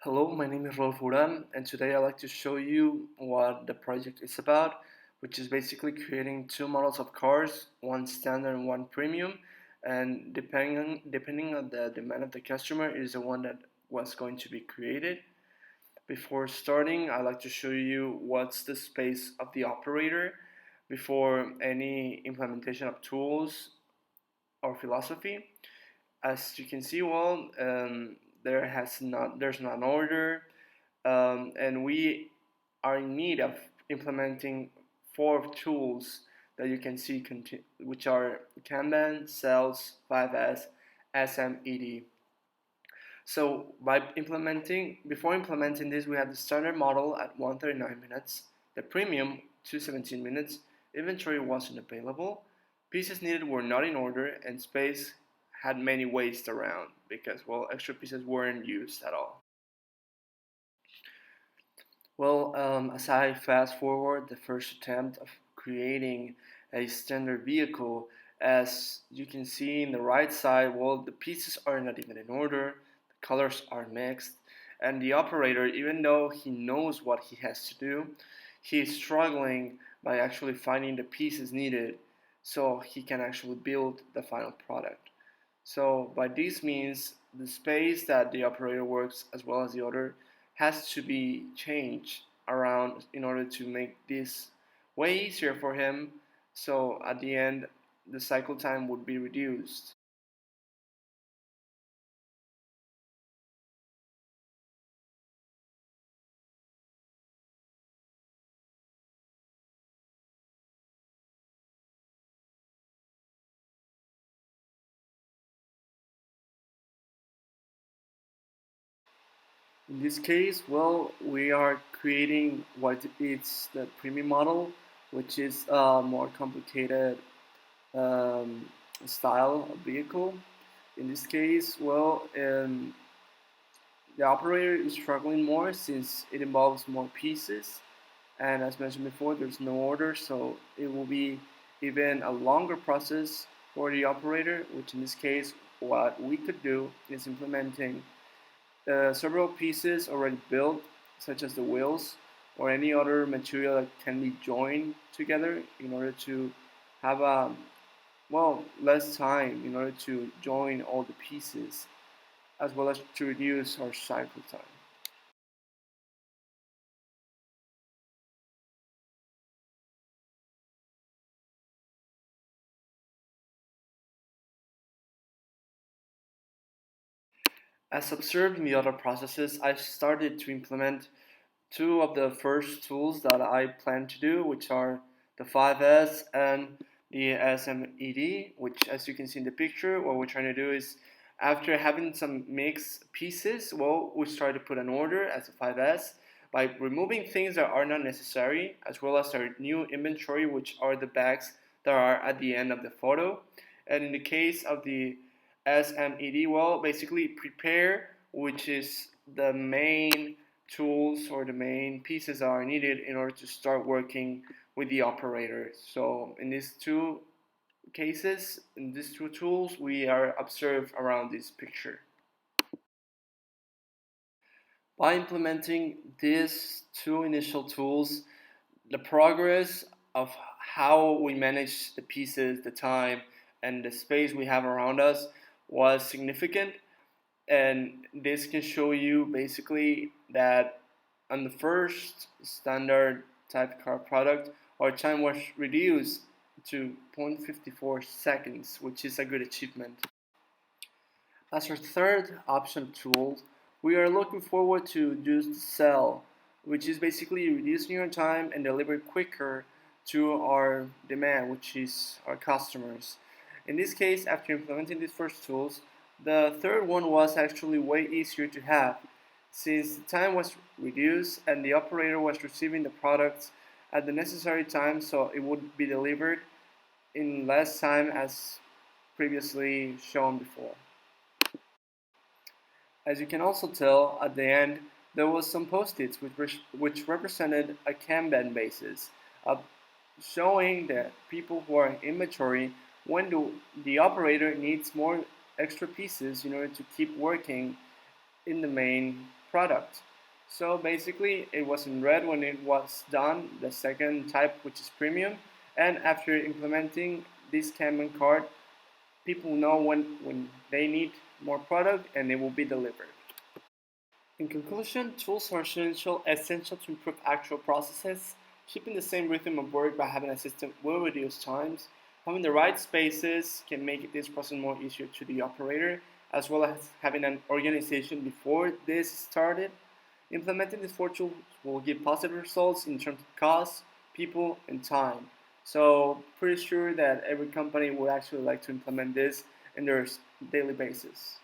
Hello, my name is Rolf Uran, and today I'd like to show you what the project is about, which is basically creating two models of cars, one standard and one premium, and depending on the demand of the customer is the one that was going to be created. Before starting, I'd like to show you what's the space of the operator before any implementation of tools or philosophy. As you can see, there's not an order, and we are in need of implementing four tools that you can see, which are Kanban, Sales, 5S, SM-ED. So before implementing this, we have the standard model at 139 minutes, the premium 217 minutes, inventory wasn't available, pieces needed were not in order, and space had many waste around because, extra pieces weren't used at all. As I fast forward the first attempt of creating a standard vehicle, as you can see in the right side, the pieces are not even in order, the colors are mixed, and the operator, even though he knows what he has to do, he is struggling by actually finding the pieces needed so he can actually build the final product. So by this means, the space that the operator works as well as the order has to be changed around in order to make this way easier for him. So at the end, the cycle time would be reduced. In this case, we are creating what is the premium model, which is a more complicated um, style of vehicle. In this case, the operator is struggling more since it involves more pieces, and as mentioned before, there's no order, so it will be even a longer process for the operator, which in this case, what we could do is implementing several pieces already built, such as the wheels or any other material that can be joined together in order to have less time in order to join all the pieces, as well as to reduce our cycle time. As observed in the other processes, I started to implement two of the first tools that I plan to do, which are the 5S and the SM-ED, which, as you can see in the picture, what we're trying to do is, after having some mixed pieces, we try to put an order as a 5S by removing things that are not necessary, as well as our new inventory, which are the bags that are at the end of the photo. And in the case of the SM-ED, basically prepare, which is the main tools or the main pieces that are needed in order to start working with the operator. So in these two cases, in these two tools, we are observed around this picture. By implementing these two initial tools, the progress of how we manage the pieces, the time, and the space we have around us was significant. And this can show you basically that on the first standard type car product, our time was reduced to 0.54 seconds, which is a good achievement. As our third option tool, we are looking forward to use the cell, which is basically reducing our time and deliver quicker to our demand, which is our customers. In this case, after implementing these first tools, the third one was actually way easier to have, since the time was reduced and the operator was receiving the products at the necessary time, so it would be delivered in less time as previously shown before. As you can also tell, at the end, there was some post-its which represented a Kanban basis, uh, showing that people who are in inventory, when the operator needs more extra pieces in order to keep working in the main product. So basically, it was in red when it was done, the second type, which is premium. And after implementing this Kanban card, people know when they need more product and it will be delivered. In conclusion, tools are essential to improve actual processes. Keeping the same rhythm of work by having a system will reduce times. Having the right spaces can make this process more easier to the operator, as well as having an organization before this started. Implementing these four tools will give positive results in terms of cost, people, and time. So pretty sure that every company would actually like to implement this in their daily basis.